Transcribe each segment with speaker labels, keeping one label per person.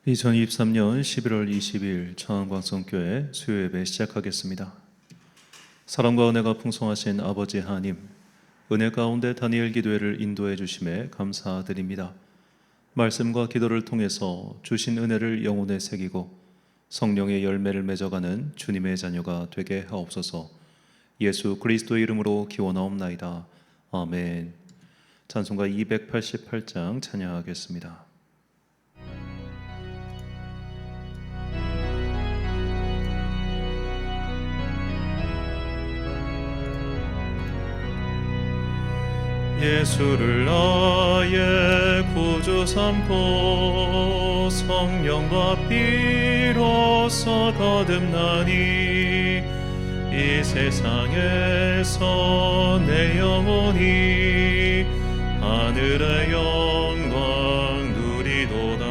Speaker 1: 2023년 11월 20일 청안광성교회 수요예배 시작하겠습니다. 사랑과 은혜가 풍성하신 아버지 하나님, 은혜 가운데 다니엘 기도회를 인도해 주심에 감사드립니다. 말씀과 기도를 통해서 주신 은혜를 영혼에 새기고 성령의 열매를 맺어가는 주님의 자녀가 되게 하옵소서. 예수 그리스도의 이름으로 기원하옵나이다. 아멘. 찬송가 288장 찬양하겠습니다. 예수를 나의 구주 삼고 성령과 피로써 거듭나니 이 세상에서 내 영혼이 하늘의 영광 누리도다.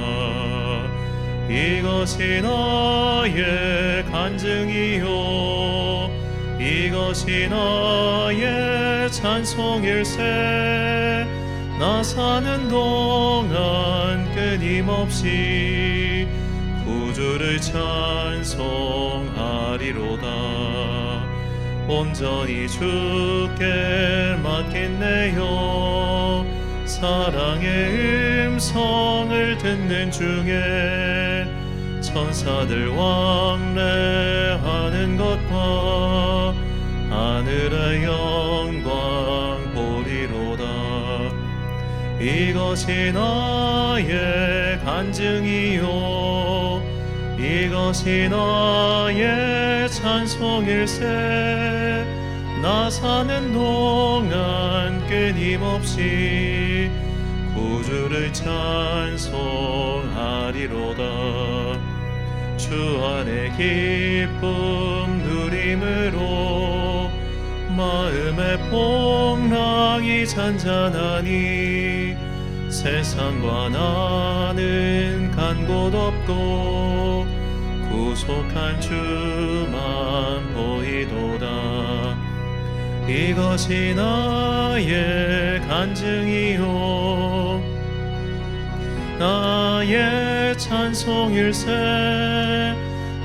Speaker 1: 이것이 나의 간증이요 이것이 나의 찬송일세. 나 사는 동안 끊임없이 구주를 찬송하리로다. 온전히 주께 맡긴내요. 사랑의 음성을 듣는 중에 천사들 왕래하는 것과 하늘의 영광 보리로다. 이것이 나의 간증이요 이것이 나의 찬송일세. 나 사는 동안 끊임없이 구주를 찬송하리로다. 주 안에 기쁨 누림으로 마음의 풍랑이 잔잔하니 세상과 나는 간 곳 없고 구속한 주만 보이도다. 이것이 나의 간증이요 나의 찬송일세.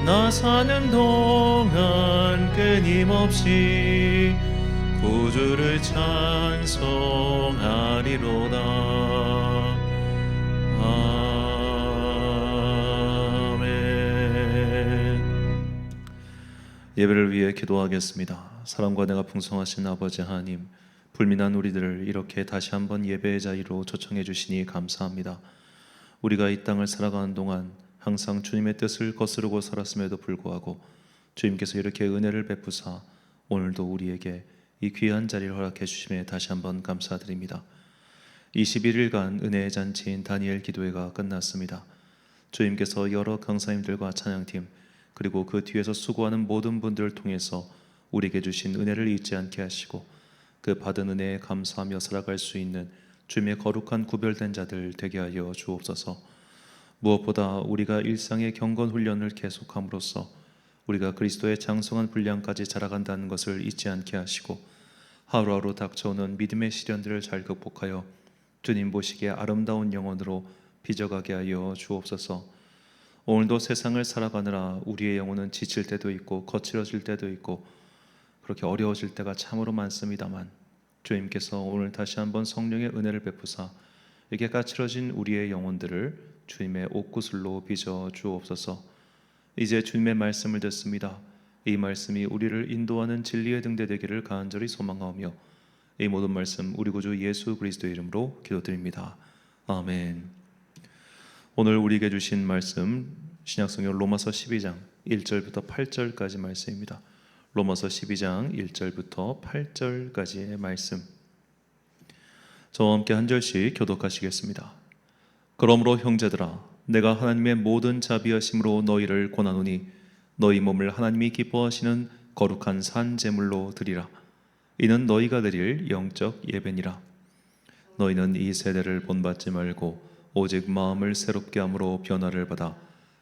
Speaker 1: 나 사는 동안 끊임없이 구주를 찬송하리로다. 아멘. 예배를 위해 기도하겠습니다. 사랑과 은혜가 풍성하신 아버지 하나님, 불민한 우리들을 이렇게 다시 한번 예배의 자리로 초청해 주시니 감사합니다. 우리가 이 땅을 살아가는 동안 항상 주님의 뜻을 거스르고 살았음에도 불구하고 주님께서 이렇게 은혜를 베푸사 오늘도 우리에게 이 귀한 자리를 허락해 주심에 다시 한번 감사드립니다. 21일간 은혜의 잔치인 다니엘 기도회가 끝났습니다. 주님께서 여러 강사님들과 찬양팀 그리고 그 뒤에서 수고하는 모든 분들을 통해서 우리에게 주신 은혜를 잊지 않게 하시고 그 받은 은혜에 감사하며 살아갈 수 있는 주님의 거룩한 구별된 자들 되게 하여 주옵소서. 무엇보다 우리가 일상의 경건 훈련을 계속함으로써 우리가 그리스도의 장성한 분량까지 자라간다는 것을 잊지 않게 하시고 하루하루 닥쳐오는 믿음의 시련들을 잘 극복하여 주님 보시기에 아름다운 영혼으로 빚어가게 하여 주옵소서. 오늘도 세상을 살아가느라 우리의 영혼은 지칠 때도 있고 거칠어질 때도 있고 그렇게 어려워질 때가 참으로 많습니다만 주님께서 오늘 다시 한번 성령의 은혜를 베푸사 이렇게 까칠어진 우리의 영혼들을 주님의 옷구슬로 빚어 주옵소서. 이제 주님의 말씀을 듣습니다. 이 말씀이 우리를 인도하는 진리의 등대 되기를 간절히 소망하오며 이 모든 말씀 우리 구주 예수 그리스도의 이름으로 기도드립니다. 아멘. 오늘 우리에게 주신 말씀 신약성경 로마서 12장 1절부터 8절까지 말씀입니다. 로마서 12장 1절부터 8절까지의 말씀, 저와 함께 한 절씩 교독하시겠습니다. 그러므로 형제들아, 내가 하나님의 모든 자비하심으로 너희를 권하노니 너희 몸을 하나님이 기뻐하시는 거룩한 산 제물로 드리라. 이는 너희가 드릴 영적 예배니라. 너희는 이 세대를 본받지 말고 오직 마음을 새롭게 함으로 변화를 받아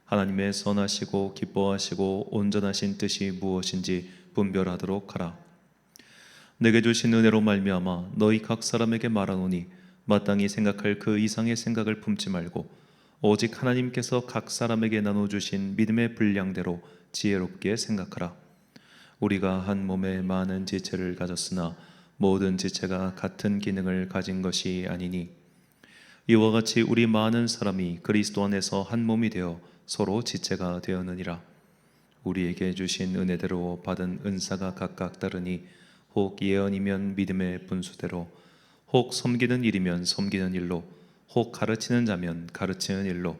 Speaker 1: 하나님의 선하시고 기뻐하시고 온전하신 뜻이 무엇인지 분별하도록 하라. 내게 주신 은혜로 말미암아 너희 각 사람에게 말하노니 마땅히 생각할 그 이상의 생각을 품지 말고 오직 하나님께서 각 사람에게 나눠주신 믿음의 분량대로 지혜롭게 생각하라. 우리가 한 몸에 많은 지체를 가졌으나 모든 지체가 같은 기능을 가진 것이 아니니 이와 같이 우리 많은 사람이 그리스도 안에서 한 몸이 되어 서로 지체가 되었느니라. 우리에게 주신 은혜대로 받은 은사가 각각 다르니 혹 예언이면 믿음의 분수대로, 혹 섬기는 일이면 섬기는 일로, 혹 가르치는 자면 가르치는 일로,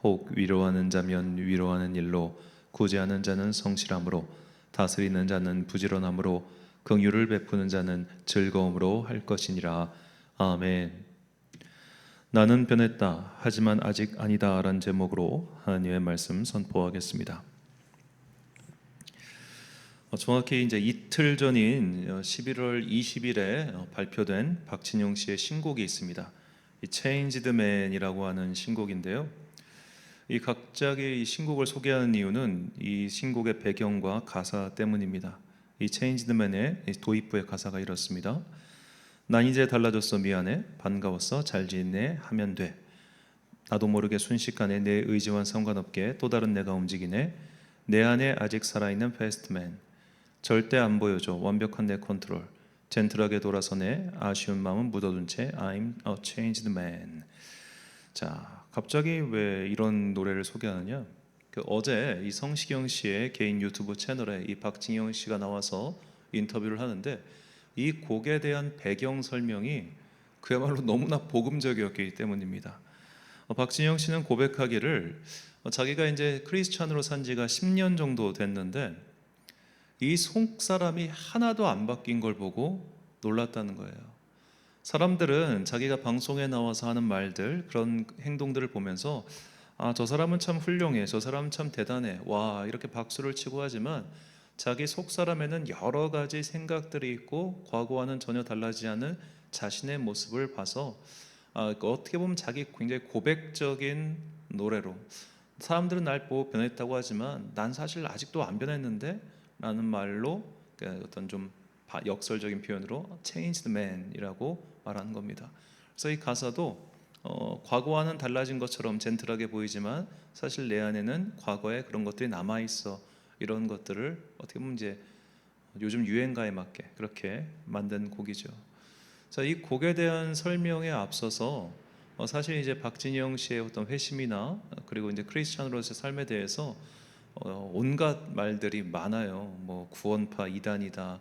Speaker 1: 혹 위로하는 자면 위로하는 일로, 구제하는 자는 성실함으로, 다스리는 자는 부지런함으로, 긍휼을 베푸는 자는 즐거움으로 할 것이니라. 아멘. 나는 변했다 하지만 아직 아니다 라는 제목으로 하나님의 말씀 선포하겠습니다. 정확히 이제 이틀 전인 11월 20일에 발표된 박진영 씨의 신곡이 있습니다. 이 Changed Man이라고 하는 신곡인데요. 이 갑자기 이 신곡을 소개하는 이유는 이 신곡의 배경과 가사 때문입니다. 이 Changed Man의 도입부의 가사가 이렇습니다. 난 이제 달라졌어 미안해 반가웠어 잘 지내 하면 돼. 나도 모르게 순식간에 내 의지와 상관없게 또 다른 내가 움직이네. 내 안에 아직 살아있는 패스트맨. 절대 안 보여줘 완벽한 내 컨트롤. 젠틀하게 돌아서네 아쉬운 마음은 묻어둔 채 I'm a changed man. 자, 갑자기 왜 이런 노래를 소개하느냐? 어제 이 성시경 씨의 개인 유튜브 채널에 이 박진영 씨가 나와서 인터뷰를 하는데 이 곡에 대한 배경 설명이 그야말로 너무나 복음적이었기 때문입니다. 박진영 씨는 고백하기를 자기가 이제 크리스찬으로 산 지가 10년 정도 됐는데 이 속사람이 하나도 안 바뀐 걸 보고 놀랐다는 거예요. 사람들은 자기가 방송에 나와서 하는 말들, 그런 행동들을 보면서 아, 저 사람은 참 훌륭해, 저 사람은 참 대단해, 와, 이렇게 박수를 치고 하지만 자기 속사람에는 여러 가지 생각들이 있고 과거와는 전혀 달라지지 않은 자신의 모습을 봐서 어떻게 보면 자기 굉장히 고백적인 노래로 사람들은 날 보고 변했다고 하지만 난 사실 아직도 안 변했는데 라는 말로 어떤 좀 역설적인 표현으로 changed man이라고 말하는 겁니다. 그래서 이 가사도 과거와는 달라진 것처럼 젠틀하게 보이지만 사실 내 안에는 과거에 그런 것들이 남아 있어. 이런 것들을 어떻게 보면 이제 요즘 유행가에 맞게 그렇게 만든 곡이죠. 자, 이 곡에 대한 설명에 앞서서 사실 이제 박진영 씨의 어떤 회심이나 그리고 이제 크리스찬으로서의 삶에 대해서 온갖 말들이 많아요. 뭐 구원파 이단이다.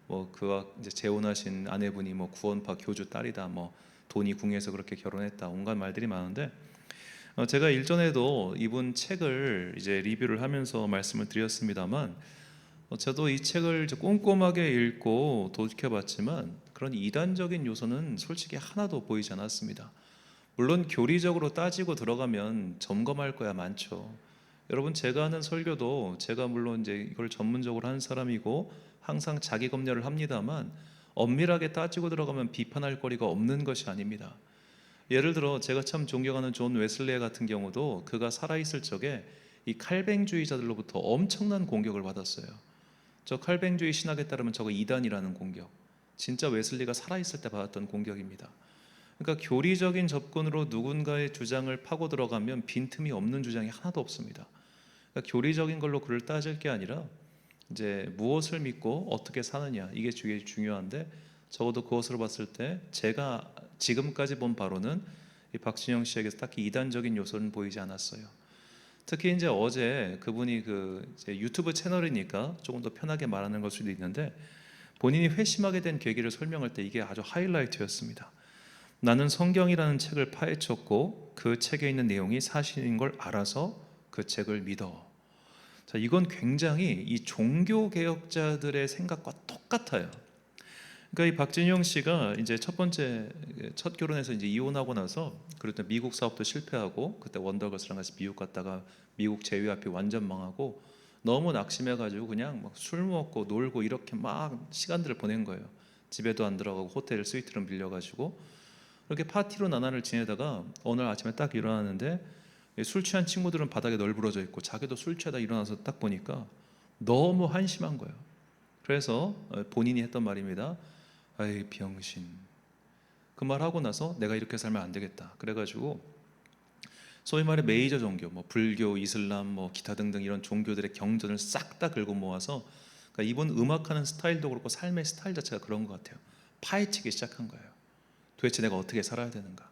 Speaker 1: 뭐 그와 이제 재혼하신 아내분이 뭐 구원파 교주 딸이다. 뭐 돈이 궁해서 그렇게 결혼했다. 온갖 말들이 많은데 제가 일전에도 이분 책을 이제 리뷰를 하면서 말씀을 드렸습니다만 저도 이 책을 이제 꼼꼼하게 읽고 돌이켜봤지만 그런 이단적인 요소는 솔직히 하나도 보이지 않았습니다. 물론 교리적으로 따지고 들어가면 점검할 거야 많죠. 여러분 제가 하는 설교도 제가 물론 이제 이걸 전문적으로 하는 사람이고 항상 자기 검열을 합니다만 엄밀하게 따지고 들어가면 비판할 거리가 없는 것이 아닙니다. 예를 들어 제가 참 존경하는 존 웨슬레 같은 경우도 그가 살아있을 적에 이 칼뱅주의자들로부터 엄청난 공격을 받았어요. 저 칼뱅주의 신학에 따르면 저거 이단이라는 공격, 진짜 웨슬리가 살아있을 때 받았던 공격입니다. 그러니까 교리적인 접근으로 누군가의 주장을 파고 들어가면 빈틈이 없는 주장이 하나도 없습니다. 그러니까 교리적인 걸로 그를 따질 게 아니라 이제 무엇을 믿고 어떻게 사느냐, 이게 되게 중요한데 적어도 그것으로 봤을 때 제가 지금까지 본 바로는 이 박진영 씨에게서 딱히 이단적인 요소는 보이지 않았어요. 특히 이제 어제 그분이 그 이제 유튜브 채널이니까 조금 더 편하게 말하는 걸 수도 있는데 본인이 회심하게 된 계기를 설명할 때 이게 아주 하이라이트였습니다. 나는 성경이라는 책을 파헤쳤고 그 책에 있는 내용이 사실인 걸 알아서 그 책을 믿어. 자, 이건 굉장히 이 종교 개혁자들의 생각과 똑같아요. 그러니까 이 박진영 씨가 이제 첫 결혼해서 이제 이혼하고 나서 그때 미국 사업도 실패하고 그때 원더걸스랑 같이 미국 갔다가 미국 제휴합이 완전 망하고 너무 낙심해가지고 그냥 막 술 먹고 놀고 이렇게 막 시간들을 보낸 거예요. 집에도 안 들어가고 호텔 스위트룸 빌려가지고 그렇게 파티로 나날을 지내다가 어느 아침에 딱 일어났는데 술 취한 친구들은 바닥에 널브러져 있고 자기도 술 취하다 일어나서 딱 보니까 너무 한심한 거예요. 그래서 본인이 했던 말입니다. 아이 병신. 그 말 하고 나서 내가 이렇게 살면 안 되겠다. 그래가지고 소위 말해 메이저 종교, 뭐 불교, 이슬람, 뭐 기타 등등 이런 종교들의 경전을 싹 다 긁어 모아서, 그러니까 이분 음악하는 스타일도 그렇고 삶의 스타일 자체가 그런 것 같아요. 파헤치기 시작한 거예요. 도대체 내가 어떻게 살아야 되는가?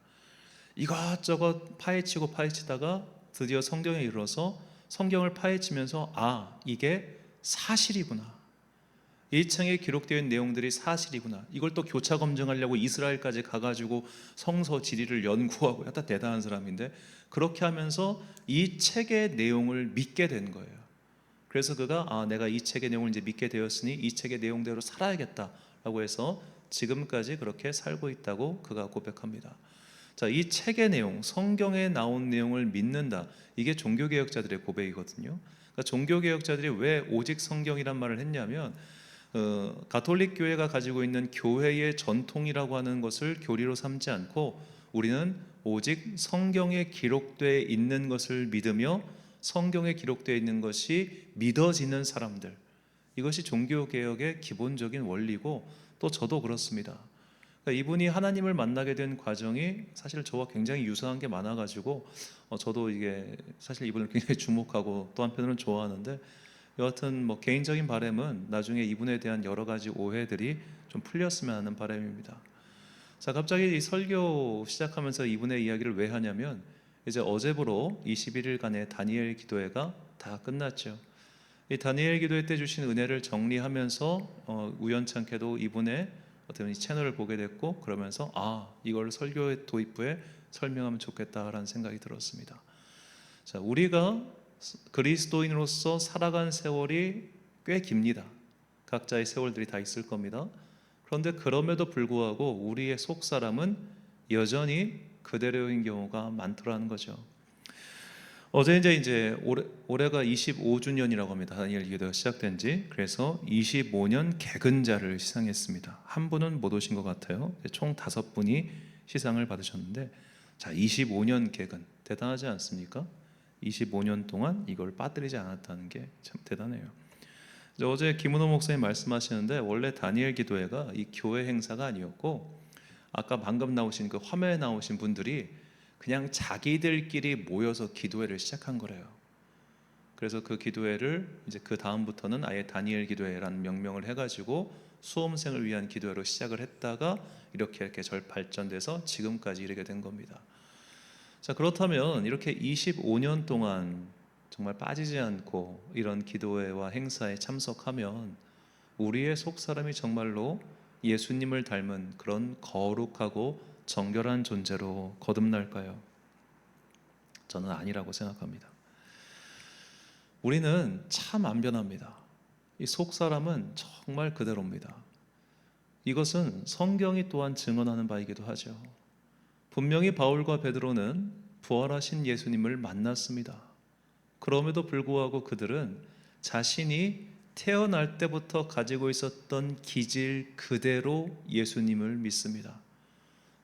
Speaker 1: 이것저것 파헤치고 파헤치다가 드디어 성경에 이르러서 성경을 파헤치면서 이게 사실이구나. 이 책에 기록되어 있는 내용들이 사실이구나. 이걸 또 교차 검증하려고 이스라엘까지 가가지고 성서 지리를 연구하고 하다 대단한 사람인데, 그렇게 하면서 이 책의 내용을 믿게 된 거예요. 그래서 그가 내가 이 책의 내용을 이제 믿게 되었으니 이 책의 내용대로 살아야겠다라고 해서 지금까지 그렇게 살고 있다고 그가 고백합니다. 자, 이 책의 내용, 성경에 나온 내용을 믿는다. 이게 종교개혁자들의 고백이거든요. 그러니까 종교개혁자들이 왜 오직 성경이란 말을 했냐면, 가톨릭 교회가 가지고 있는 교회의 전통이라고 하는 것을 교리로 삼지 않고 우리는 오직 성경에 기록되어 있는 것을 믿으며 성경에 기록되어 있는 것이 믿어지는 사람들, 이것이 종교개혁의 기본적인 원리고, 또 저도 그렇습니다. 그러니까 이분이 하나님을 만나게 된 과정이 사실 저와 굉장히 유사한 게 많아가지고 저도 이게 사실 이분을 굉장히 주목하고 또 한편으로는 좋아하는데, 여하튼 뭐 개인적인 바람은 나중에 이분에 대한 여러 가지 오해들이 좀 풀렸으면 하는 바람입니다. 자, 갑자기 이 설교 시작하면서 이분의 이야기를 왜 하냐면, 이제 어제부로 21일간의 다니엘 기도회가 다 끝났죠. 이 다니엘 기도회 때 주신 은혜를 정리하면서 우연찮게도 이분의 어떤 이 채널을 보게 됐고, 그러면서 이걸 설교 도입부에 설명하면 좋겠다라는 생각이 들었습니다. 자, 우리가 그리스도인으로서 살아간 세월이 꽤 깁니다. 각자의 세월들이 다 있을 겁니다. 그런데 그럼에도 불구하고 우리의 속사람은 여전히 그대로인 경우가 많더라는 거죠. 어제 이제 올해가 25주년이라고 합니다. 다니엘 기도가 시작된 지. 그래서 25년 개근자를 시상했습니다. 한 분은 못 오신 것 같아요. 총 5분이 시상을 받으셨는데, 자, 25년 개근 대단하지 않습니까? 25년 동안 이걸 빠뜨리지 않았다는 게 참 대단해요. 어제 김은호 목사님 말씀하시는데, 원래 다니엘 기도회가 이 교회 행사가 아니었고, 아까 방금 나오신 그 화면에 나오신 분들이 그냥 자기들끼리 모여서 기도회를 시작한 거래요. 그래서 그 기도회를 이제 그 다음부터는 아예 다니엘 기도회라는 명명을 해가지고 수험생을 위한 기도회로 시작을 했다가 이렇게 발전돼서 지금까지 이르게 된 겁니다. 자, 그렇다면 이렇게 25년 동안 정말 빠지지 않고 이런 기도회와 행사에 참석하면 우리의 속사람이 정말로 예수님을 닮은 그런 거룩하고 정결한 존재로 거듭날까요? 저는 아니라고 생각합니다. 우리는 참 안 변합니다. 이 속사람은 정말 그대로입니다. 이것은 성경이 또한 증언하는 바이기도 하죠. 분명히 바울과 베드로는 부활하신 예수님을 만났습니다. 그럼에도 불구하고 그들은 자신이 태어날 때부터 가지고 있었던 기질 그대로 예수님을 믿습니다.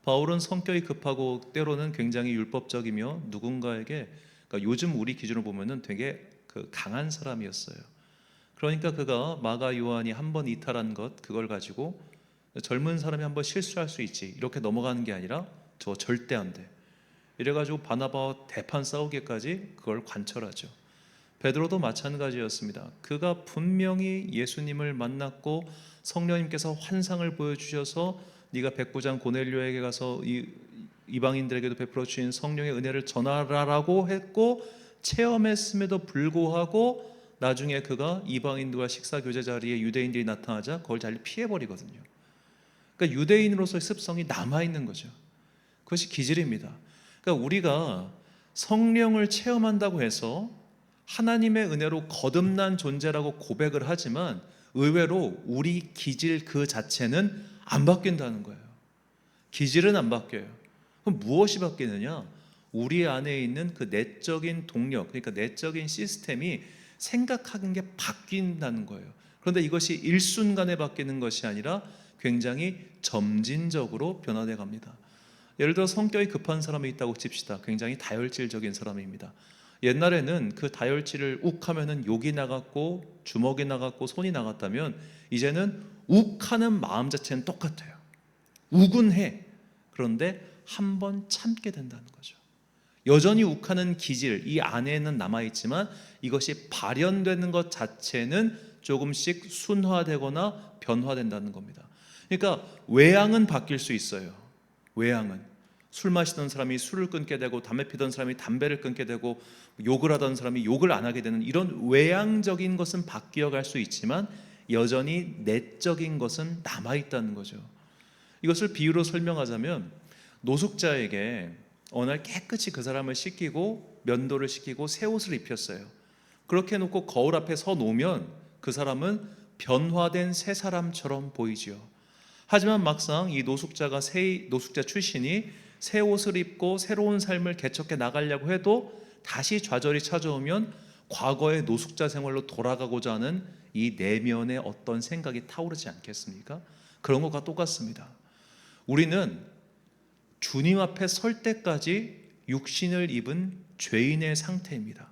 Speaker 1: 바울은 성격이 급하고 때로는 굉장히 율법적이며 누군가에게, 그러니까 요즘 우리 기준으로 보면은 되게 강한 사람이었어요. 그러니까 그가 마가 요한이 한번 이탈한 것, 그걸 가지고 젊은 사람이 한번 실수할 수 있지 이렇게 넘어가는 게 아니라 저 절대 안 돼, 이래가지고 바나바와 대판 싸우기까지 그걸 관철하죠. 베드로도 마찬가지였습니다. 그가 분명히 예수님을 만났고 성령님께서 환상을 보여주셔서 네가 백부장 고넬료에게 가서 이방인들에게도 베풀어 주신 성령의 은혜를 전하라라고 했고, 체험했음에도 불구하고 나중에 그가 이방인들과 식사 교제 자리에 유대인들이 나타나자 그걸 잘 피해버리거든요. 그러니까 유대인으로서의 습성이 남아있는 거죠. 그것이 기질입니다. 그러니까 우리가 성령을 체험한다고 해서 하나님의 은혜로 거듭난 존재라고 고백을 하지만 의외로 우리 기질 그 자체는 안 바뀐다는 거예요. 기질은 안 바뀌어요. 그럼 무엇이 바뀌느냐? 우리 안에 있는 그 내적인 동력, 그러니까 내적인 시스템이 생각하는 게 바뀐다는 거예요. 그런데 이것이 일순간에 바뀌는 것이 아니라 굉장히 점진적으로 변화돼 갑니다. 예를 들어 성격이 급한 사람이 있다고 칩시다. 굉장히 다혈질적인 사람입니다. 옛날에는 그 다혈질을 욱하면은 욕이 나갔고 주먹이 나갔고 손이 나갔다면, 이제는 욱하는 마음 자체는 똑같아요. 욱은 해. 그런데 한 번 참게 된다는 거죠. 여전히 욱하는 기질 이 안에는 남아있지만 이것이 발현되는 것 자체는 조금씩 순화되거나 변화된다는 겁니다. 그러니까 외양은 바뀔 수 있어요. 외양은 술 마시던 사람이 술을 끊게 되고 담배 피던 사람이 담배를 끊게 되고 욕을 하던 사람이 욕을 안 하게 되는 이런 외양적인 것은 바뀌어 갈 수 있지만 여전히 내적인 것은 남아있다는 거죠. 이것을 비유로 설명하자면 노숙자에게 어느 날 깨끗이 그 사람을 씻기고 면도를 시키고 새 옷을 입혔어요. 그렇게 해놓고 거울 앞에 서 놓으면 그 사람은 변화된 새 사람처럼 보이지요. 하지만 막상 이 노숙자 출신이 새 옷을 입고 새로운 삶을 개척해 나가려고 해도 다시 좌절이 찾아오면 과거의 노숙자 생활로 돌아가고자 하는 이 내면의 어떤 생각이 타오르지 않겠습니까? 그런 것과 똑같습니다. 우리는 주님 앞에 설 때까지 육신을 입은 죄인의 상태입니다.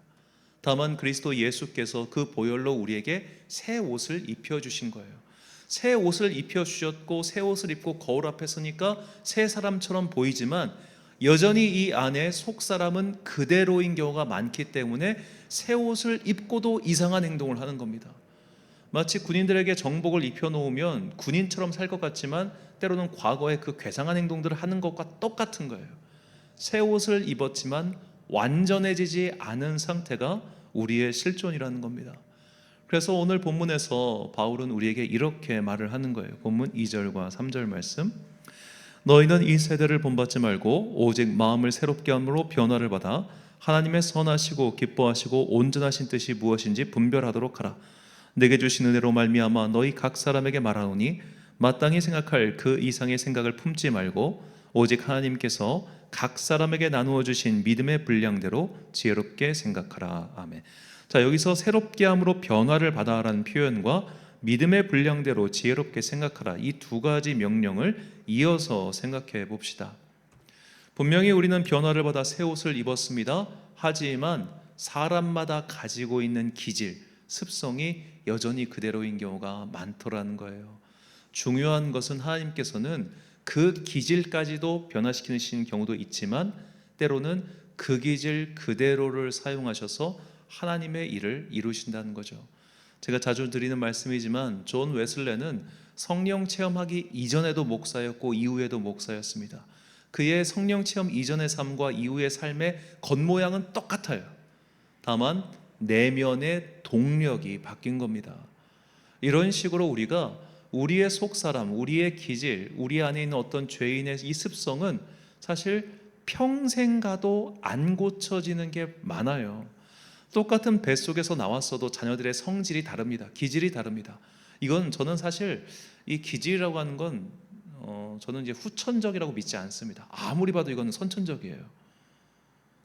Speaker 1: 다만 그리스도 예수께서 그 보혈로 우리에게 새 옷을 입혀주신 거예요. 새 옷을 입혀주셨고 새 옷을 입고 거울 앞에 서니까 새 사람처럼 보이지만 여전히 이 안에 속사람은 그대로인 경우가 많기 때문에 새 옷을 입고도 이상한 행동을 하는 겁니다. 마치 군인들에게 정복을 입혀놓으면 군인처럼 살 것 같지만 때로는 과거의 그 괴상한 행동들을 하는 것과 똑같은 거예요. 새 옷을 입었지만 완전해지지 않은 상태가 우리의 실존이라는 겁니다. 그래서 오늘 본문에서 바울은 우리에게 이렇게 말을 하는 거예요. 본문 2절과 3절 말씀. 너희는 이 세대를 본받지 말고 오직 마음을 새롭게 함으로 변화를 받아 하나님의 선하시고 기뻐하시고 온전하신 뜻이 무엇인지 분별하도록 하라. 내게 주신 은혜로 말미암아 너희 각 사람에게 말하노니 마땅히 생각할 그 이상의 생각을 품지 말고 오직 하나님께서 각 사람에게 나누어 주신 믿음의 분량대로 지혜롭게 생각하라. 아멘. 자, 여기서 새롭게 함으로 변화를 받아라는 표현과 믿음의 분량대로 지혜롭게 생각하라, 이 두 가지 명령을 이어서 생각해 봅시다. 분명히 우리는 변화를 받아 새 옷을 입었습니다. 하지만 사람마다 가지고 있는 기질, 습성이 여전히 그대로인 경우가 많더라는 거예요. 중요한 것은 하나님께서는 그 기질까지도 변화시키는 경우도 있지만 때로는 그 기질 그대로를 사용하셔서 하나님의 일을 이루신다는 거죠. 제가 자주 드리는 말씀이지만 존 웨슬레는 성령 체험하기 이전에도 목사였고 이후에도 목사였습니다. 그의 성령 체험 이전의 삶과 이후의 삶의 겉모양은 똑같아요. 다만 내면의 동력이 바뀐 겁니다. 이런 식으로 우리가 우리의 속사람, 우리의 기질, 우리 안에 있는 어떤 죄인의 이 습성은 사실 평생 가도 안 고쳐지는 게 많아요. 똑같은 뱃속에서 나왔어도 자녀들의 성질이 다릅니다. 기질이 다릅니다. 이건 저는 사실 이 기질이라고 하는 건 저는 이제 후천적이라고 믿지 않습니다. 아무리 봐도 이거는 선천적이에요.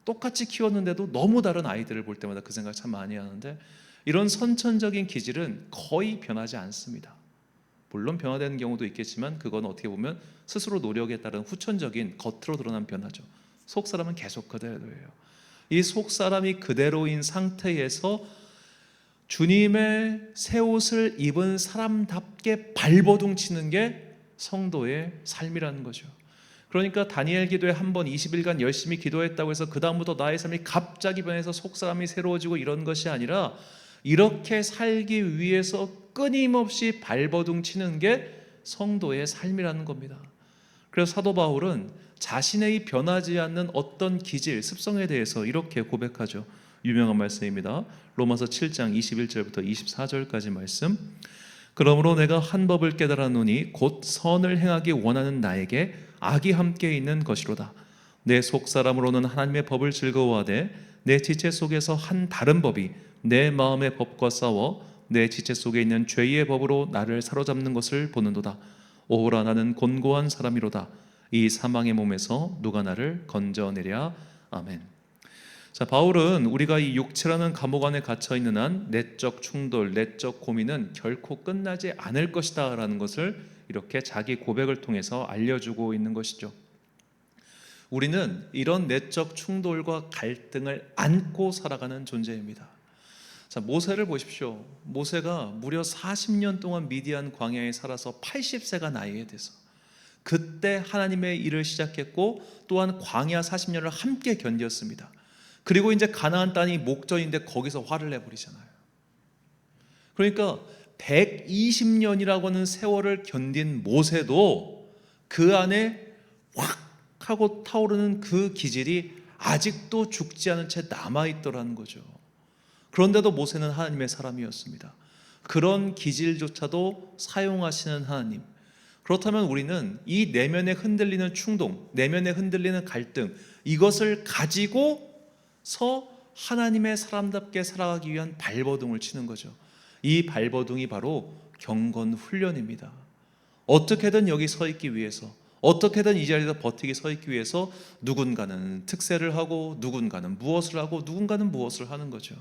Speaker 1: 똑같이 키웠는데도 너무 다른 아이들을 볼 때마다 그 생각 참 많이 하는데 이런 선천적인 기질은 거의 변하지 않습니다. 물론 변화되는 경우도 있겠지만 그건 어떻게 보면 스스로 노력에 따른 후천적인 겉으로 드러난 변화죠. 속사람은 계속 그대로예요. 이 속사람이 그대로인 상태에서 주님의 새 옷을 입은 사람답게 발버둥 치는 게 성도의 삶이라는 거죠. 그러니까 다니엘 기도에 한 번 20일간 열심히 기도했다고 해서 그 다음부터 나의 삶이 갑자기 변해서 속사람이 새로워지고 이런 것이 아니라 이렇게 살기 위해서 끊임없이 발버둥 치는 게 성도의 삶이라는 겁니다. 그래서 사도 바울은 자신의 이 변하지 않는 어떤 기질, 습성에 대해서 이렇게 고백하죠. 유명한 말씀입니다. 로마서 7장 21절부터 24절까지 말씀. 그러므로 내가 한 법을 깨달았노니 곧 선을 행하기 원하는 나에게 악이 함께 있는 것이로다. 내 속사람으로는 하나님의 법을 즐거워하되 내 지체 속에서 한 다른 법이 내 마음의 법과 싸워 내 지체 속에 있는 죄의 법으로 나를 사로잡는 것을 보는도다. 오호라, 나는 곤고한 사람이로다. 이 사망의 몸에서 누가 나를 건져내랴. 아멘. 자, 바울은 우리가 이 육체라는 감옥 안에 갇혀 있는 한 내적 충돌, 내적 고민은 결코 끝나지 않을 것이다 라는 것을 이렇게 자기 고백을 통해서 알려주고 있는 것이죠. 우리는 이런 내적 충돌과 갈등을 안고 살아가는 존재입니다. 자, 모세를 보십시오. 모세가 무려 40년 동안 미디안 광야에 살아서 80세가 나이에 돼서 그때 하나님의 일을 시작했고 또한 광야 40년을 함께 견뎠습니다. 그리고 이제 가나안 땅이 목전인데 거기서 화를 내버리잖아요. 그러니까 120년이라고 하는 세월을 견딘 모세도 그 안에 확 하고 타오르는 그 기질이 아직도 죽지 않은 채 남아있더라는 거죠. 그런데도 모세는 하나님의 사람이었습니다. 그런 기질조차도 사용하시는 하나님. 그렇다면 우리는 이 내면에 흔들리는 충동, 내면에 흔들리는 갈등, 이것을 가지고서 하나님의 사람답게 살아가기 위한 발버둥을 치는 거죠. 이 발버둥이 바로 경건 훈련입니다. 어떻게든 여기 서 있기 위해서, 어떻게든 이 자리에서 버티기 서 있기 위해서 누군가는 특세를 하고 누군가는 무엇을 하고 누군가는 무엇을 하는 거죠.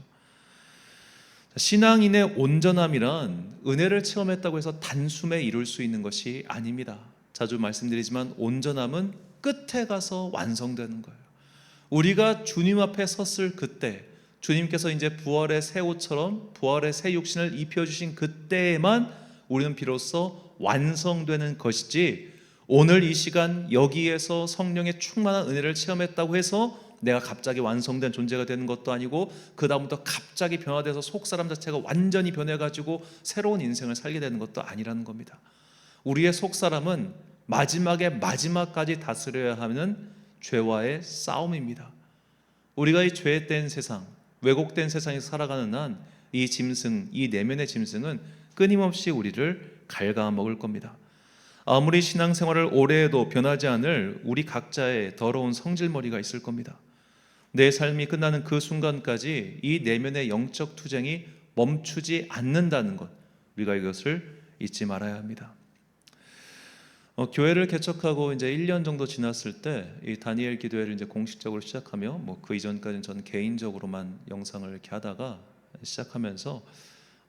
Speaker 1: 신앙인의 온전함이란 은혜를 체험했다고 해서 단숨에 이룰 수 있는 것이 아닙니다. 자주 말씀드리지만 온전함은 끝에 가서 완성되는 거예요. 우리가 주님 앞에 섰을 그때, 주님께서 이제 부활의 새 옷처럼 부활의 새 육신을 입혀주신 그때에만 우리는 비로소 완성되는 것이지, 오늘 이 시간 여기에서 성령의 충만한 은혜를 체험했다고 해서 내가 갑자기 완성된 존재가 되는 것도 아니고 그 다음부터 갑자기 변화돼서 속사람 자체가 완전히 변해가지고 새로운 인생을 살게 되는 것도 아니라는 겁니다. 우리의 속사람은 마지막에 마지막까지 다스려야 하는 죄와의 싸움입니다. 우리가 이 죄된 세상, 왜곡된 세상에서 살아가는 한 이 짐승, 이 내면의 짐승은 끊임없이 우리를 갉아먹을 겁니다. 아무리 신앙생활을 오래 해도 변하지 않을 우리 각자의 더러운 성질머리가 있을 겁니다. 내 삶이 끝나는 그 순간까지 이 내면의 영적 투쟁이 멈추지 않는다는 것, 우리가 이것을 잊지 말아야 합니다. 교회를 개척하고 이제 1년 정도 지났을 때 이 다니엘 기도회를 이제 공식적으로 시작하며 그 이전까지는 전 개인적으로만 영상을 이렇게 하다가 시작하면서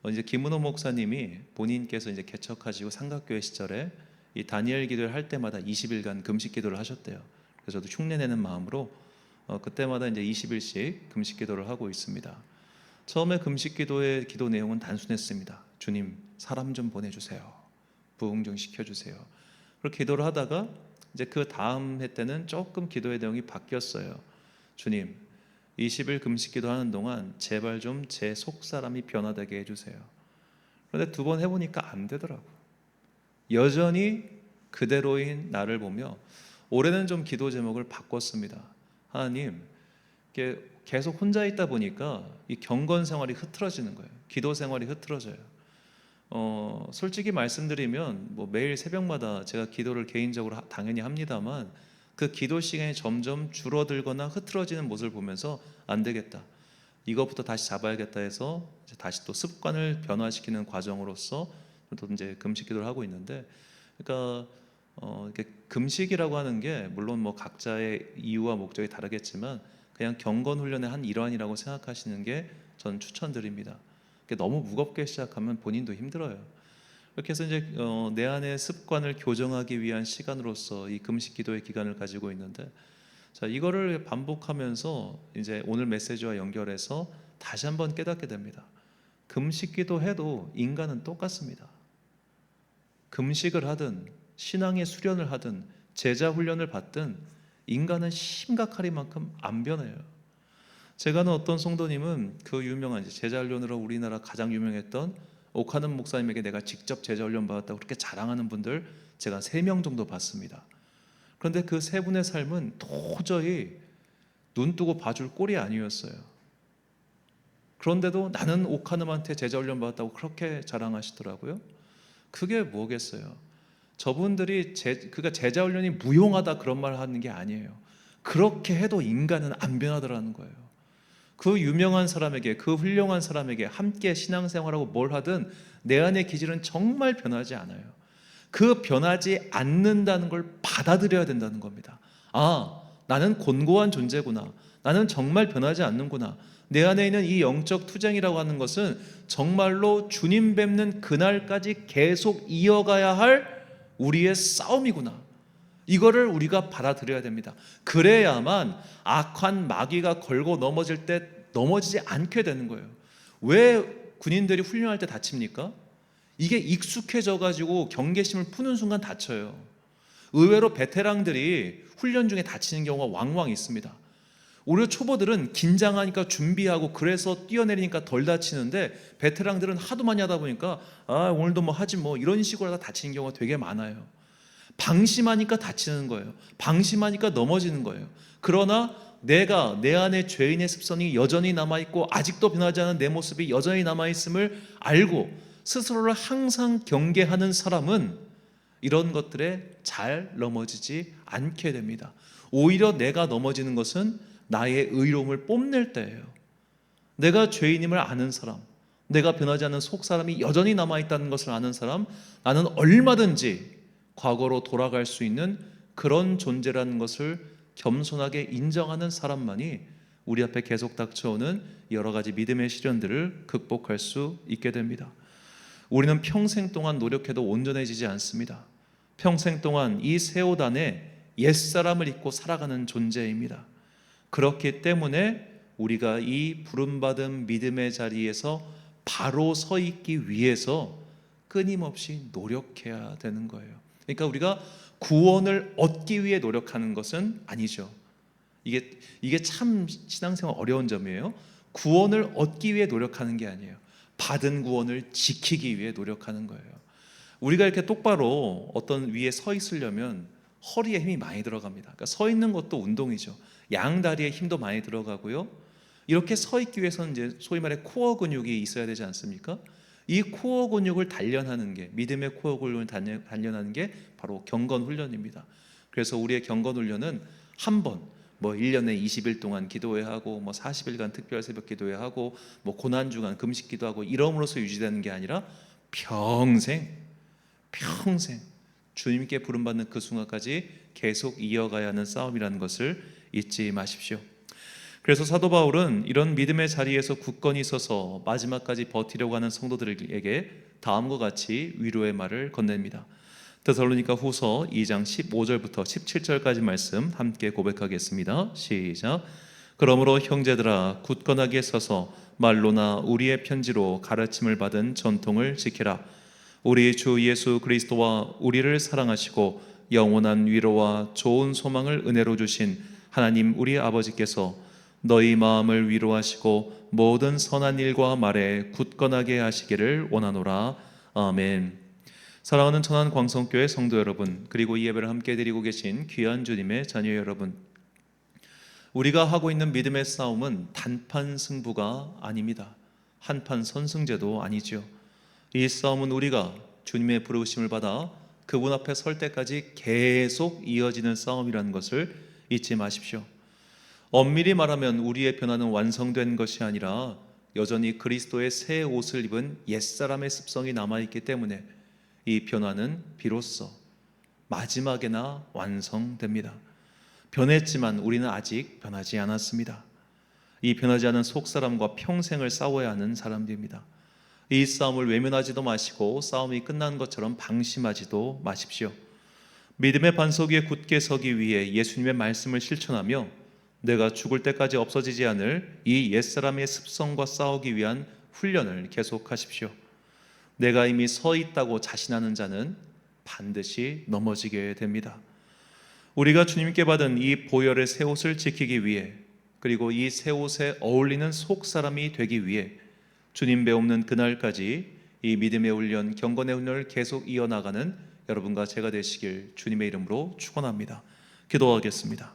Speaker 1: 이제 김은호 목사님이 본인께서 이제 개척하시고 삼각교회 시절에 이 다니엘 기도를 할 때마다 20일간 금식 기도를 하셨대요. 그래서 저도 흉내내는 마음으로 그때마다 이제 20일씩 금식 기도를 하고 있습니다. 처음에 금식 기도의 기도 내용은 단순했습니다. 주님, 사람 좀 보내주세요. 부흥 좀 시켜주세요. 그렇게 기도를 하다가 이제 그 다음 해 때는 조금 기도의 내용이 바뀌었어요. 주님, 20일 금식 기도하는 동안 제발 좀 제 속사람이 변화되게 해주세요. 그런데 두 번 해보니까 안 되더라고요. 여전히 그대로인 나를 보며 올해는 좀 기도 제목을 바꿨습니다. 하나님, 계속 혼자 있다 보니까 이 경건 생활이 흐트러지는 거예요. 기도 생활이 흐트러져요. 솔직히 말씀드리면 뭐 매일 새벽마다 제가 기도를 개인적으로 당연히 합니다만 그 기도 시간이 점점 줄어들거나 흐트러지는 모습을 보면서 안 되겠다, 이것부터 다시 잡아야겠다 해서 이제 다시 또 습관을 변화시키는 과정으로서 또 이제 금식 기도를 하고 있는데, 그러니까 이렇게 금식이라고 하는 게 물론 뭐 각자의 이유와 목적이 다르겠지만 그냥 경건 훈련의 한 일환이라고 생각하시는 게 저는 추천드립니다. 너무 무겁게 시작하면 본인도 힘들어요. 이렇게 해서 이제 내 안의 습관을 교정하기 위한 시간으로서 이 금식 기도의 기간을 가지고 있는데, 자, 이거를 반복하면서 이제 오늘 메시지와 연결해서 다시 한번 깨닫게 됩니다. 금식 기도해도 인간은 똑같습니다. 금식을 하든 신앙의 수련을 하든 제자 훈련을 받든 인간은 심각하리만큼 안 변해요. 제가 아는 어떤 성도님은 그 유명한 제자 훈련으로 우리나라 가장 유명했던 오카는 목사님에게 내가 직접 제자 훈련 받았다고 그렇게 자랑하는 분들 제가 3명 정도 봤습니다. 그런데 그 세 분의 삶은 도저히 눈 뜨고 봐줄 꼴이 아니었어요. 그런데도 나는 오카는한테 제자 훈련 받았다고 그렇게 자랑하시더라고요. 그게 뭐겠어요? 저분들이 그러니까 제자 훈련이 무용하다 그런 말 하는 게 아니에요. 그렇게 해도 인간은 안 변하더라는 거예요. 그 유명한 사람에게, 그 훌륭한 사람에게 함께 신앙생활하고 뭘 하든 내 안의 기질은 정말 변하지 않아요. 그 변하지 않는다는 걸 받아들여야 된다는 겁니다. 아, 나는 곤고한 존재구나. 나는 정말 변하지 않는구나. 내 안에 있는 이 영적 투쟁이라고 하는 것은 정말로 주님 뵙는 그날까지 계속 이어가야 할 우리의 싸움이구나. 이거를 우리가 받아들여야 됩니다. 그래야만 악한 마귀가 걸고 넘어질 때 넘어지지 않게 되는 거예요. 왜 군인들이 훈련할 때 다칩니까? 이게 익숙해져 가지고 경계심을 푸는 순간 다쳐요. 의외로 베테랑들이 훈련 중에 다치는 경우가 왕왕 있습니다. 오히려 초보들은 긴장하니까 준비하고 그래서 뛰어내리니까 덜 다치는데, 베테랑들은 하도 많이 하다 보니까 오늘도 뭐 하지 뭐 이런 식으로 하다 다치는 경우가 되게 많아요. 방심하니까 다치는 거예요. 방심하니까 넘어지는 거예요. 그러나 내가 내 안에 죄인의 습성이 여전히 남아있고 아직도 변하지 않은 내 모습이 여전히 남아있음을 알고 스스로를 항상 경계하는 사람은 이런 것들에 잘 넘어지지 않게 됩니다. 오히려 내가 넘어지는 것은 나의 의로움을 뽐낼 때예요. 내가 죄인임을 아는 사람, 내가 변하지 않은 속사람이 여전히 남아있다는 것을 아는 사람, 나는 얼마든지 과거로 돌아갈 수 있는 그런 존재라는 것을 겸손하게 인정하는 사람만이 우리 앞에 계속 닥쳐오는 여러 가지 믿음의 시련들을 극복할 수 있게 됩니다. 우리는 평생 동안 노력해도 온전해지지 않습니다. 평생 동안 이 새 옷 안에 옛사람을 입고 살아가는 존재입니다. 그렇기 때문에 우리가 이 부름받은 믿음의 자리에서 바로 서 있기 위해서 끊임없이 노력해야 되는 거예요. 그러니까 우리가 구원을 얻기 위해 노력하는 것은 아니죠. 이게 참 신앙생활 어려운 점이에요. 구원을 얻기 위해 노력하는 게 아니에요. 받은 구원을 지키기 위해 노력하는 거예요. 우리가 이렇게 똑바로 어떤 위에 서 있으려면 허리에 힘이 많이 들어갑니다. 그러니까 서 있는 것도 운동이죠. 양다리에 힘도 많이 들어가고요. 이렇게 서 있기 위해서는 이제 소위 말해 코어 근육이 있어야 되지 않습니까? 이 코어 근육을 단련하는 게, 믿음의 코어 근육을 단련하는 게 바로 경건 훈련입니다. 그래서 우리의 경건 훈련은 한 번, 뭐 1년에 20일 동안 기도회 하고, 뭐 40일간 특별 새벽 기도회 하고, 뭐 고난 주간 금식 기도하고 이러므로써 유지되는 게 아니라 평생 주님께 부름받는 그 순간까지 계속 이어가야 하는 싸움이라는 것을 잊지 마십시오. 그래서 사도 바울은 이런 믿음의 자리에서 굳건히 서서 마지막까지 버티려고 하는 성도들에게 다음과 같이 위로의 말을 건넵니다. 데살로니가 후서 2장 15절부터 17절까지 말씀 함께 고백하겠습니다. 시작. 그러므로 형제들아 굳건하게 서서 말로나 우리의 편지로 가르침을 받은 전통을 지키라. 우리 주 예수 그리스도와 우리를 사랑하시고 영원한 위로와 좋은 소망을 은혜로 주신 하나님 우리 아버지께서 너희 마음을 위로하시고 모든 선한 일과 말에 굳건하게 하시기를 원하노라. 아멘. 사랑하는 천안 광성교회 성도 여러분, 그리고 이 예배를 함께 드리고 계신 귀한 주님의 자녀 여러분, 우리가 하고 있는 믿음의 싸움은 단판 승부가 아닙니다. 한판 선승제도 아니죠. 이 싸움은 우리가 주님의 부르심을 받아 그분 앞에 설 때까지 계속 이어지는 싸움이라는 것을 잊지 마십시오. 엄밀히 말하면 우리의 변화는 완성된 것이 아니라 여전히 그리스도의 새 옷을 입은 옛사람의 습성이 남아있기 때문에 이 변화는 비로소 마지막에나 완성됩니다. 변했지만 우리는 아직 변하지 않았습니다. 이 변하지 않은 속사람과 평생을 싸워야 하는 사람들입니다. 이 싸움을 외면하지도 마시고 싸움이 끝난 것처럼 방심하지도 마십시오. 믿음의 반석 위에 굳게 서기 위해 예수님의 말씀을 실천하며 내가 죽을 때까지 없어지지 않을 이 옛사람의 습성과 싸우기 위한 훈련을 계속하십시오. 내가 이미 서 있다고 자신하는 자는 반드시 넘어지게 됩니다. 우리가 주님께 받은 이 보혈의 새 옷을 지키기 위해, 그리고 이 새 옷에 어울리는 속사람이 되기 위해 주님 배우는 그날까지 이 믿음의 훈련, 경건의 훈련을 계속 이어나가는 여러분과 제가 되시길 주님의 이름으로 축원합니다. 기도하겠습니다.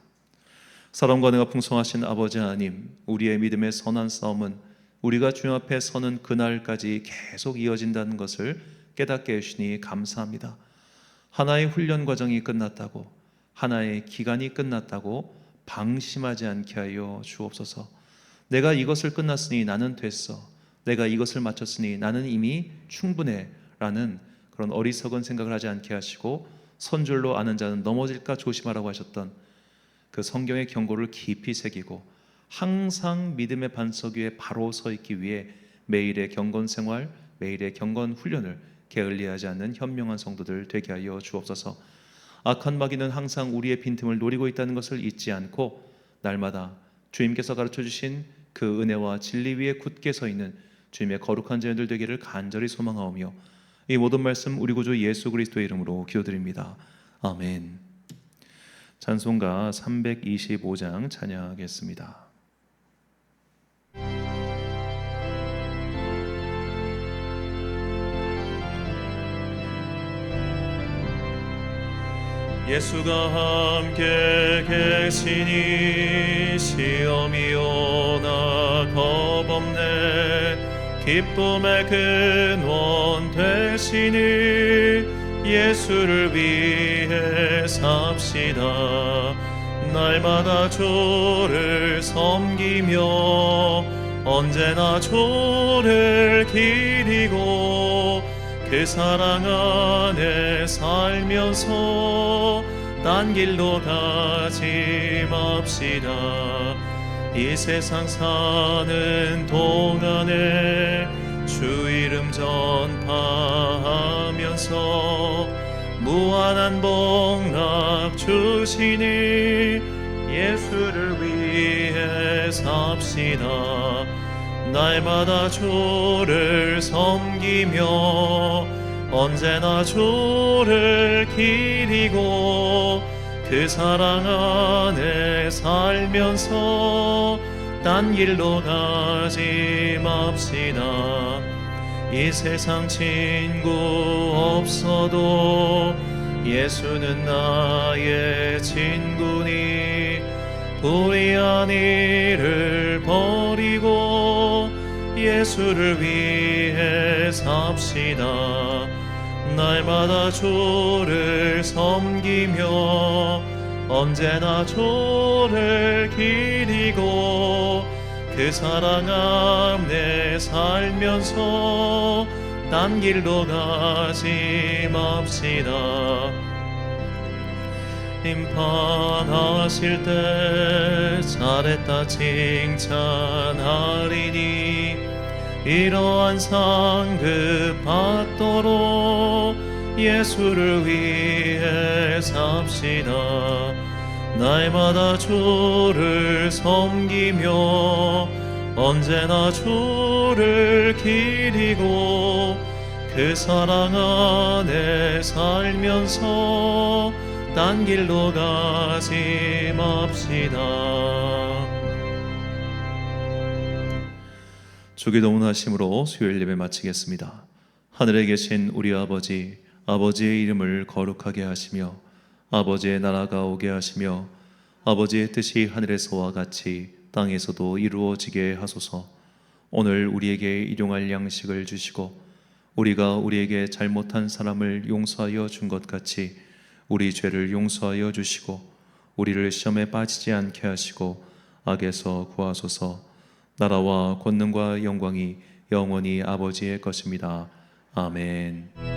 Speaker 1: 사랑과 은혜가 풍성하신 아버지 하나님, 우리의 믿음의 선한 싸움은 우리가 주님 앞에 서는 그날까지 계속 이어진다는 것을 깨닫게 해주시니 감사합니다. 하나의 훈련 과정이 끝났다고, 하나의 기간이 끝났다고 방심하지 않게 하여 주옵소서. 내가 이것을 끝났으니 나는 됐어, 내가 이것을 마쳤으니 나는 이미 충분해 라는 그런 어리석은 생각을 하지 않게 하시고, 선줄로 아는 자는 넘어질까 조심하라고 하셨던 그 성경의 경고를 깊이 새기고 항상 믿음의 반석 위에 바로 서 있기 위해 매일의 경건 생활, 매일의 경건 훈련을 게을리하지 않는 현명한 성도들 되게 하여 주옵소서. 악한 마귀는 항상 우리의 빈틈을 노리고 있다는 것을 잊지 않고 날마다 주님께서 가르쳐 주신 그 은혜와 진리 위에 굳게 서 있는 주님의 거룩한 자녀들 되기를 간절히 소망하오며, 이 모든 말씀 우리 구주 예수 그리스도의 이름으로 기도드립니다. 아멘. 찬송가 325장 찬양하겠습니다. 예수가 함께 계시니 시험이 오나 겁없네. 기쁨의 근원 되시니 예수를 위해 삽시다. 날마다 주를 섬기며 언제나 주를 기리고 그 사랑 안에 살면서 딴 길로 가지 맙시다. 이 세상 사는 동안에 주 이름 전파하면서 무한한 복락 주시니 예수를 위해 삽시다. 날마다 주를 섬기며 언제나 주를 기리고 그 사랑 안에 살면서 딴 길로 가지 맙시다. 이 세상 친구 없어도 예수는 나의 친구니 불의한 일을 버리고 예수를 위해 삽시다. 날마다 주를 섬기며 언제나 주를 기리고 그 사랑 안에 살면서 딴 길로 가지 맙시다. 심판하실 때 잘했다 칭찬하리니 이러한 상급 받도록 예수를 위해 삽시다. 날마다 주를 섬기며 언제나 주를 기리고 그 사랑 안에 살면서 딴 길로 가지 맙시다. 주기도문 하심으로 수요일 예배 마치겠습니다. 하늘에 계신 우리 아버지, 아버지의 이름을 거룩하게 하시며 아버지의 나라가 오게 하시며 아버지의 뜻이 하늘에서와 같이 땅에서도 이루어지게 하소서. 오늘 우리에게 일용할 양식을 주시고 우리가 우리에게 잘못한 사람을 용서하여 준 것 같이 우리 죄를 용서하여 주시고 우리를 시험에 빠지지 않게 하시고 악에서 구하소서. 나라와 권능과 영광이 영원히 아버지의 것입니다. 아멘.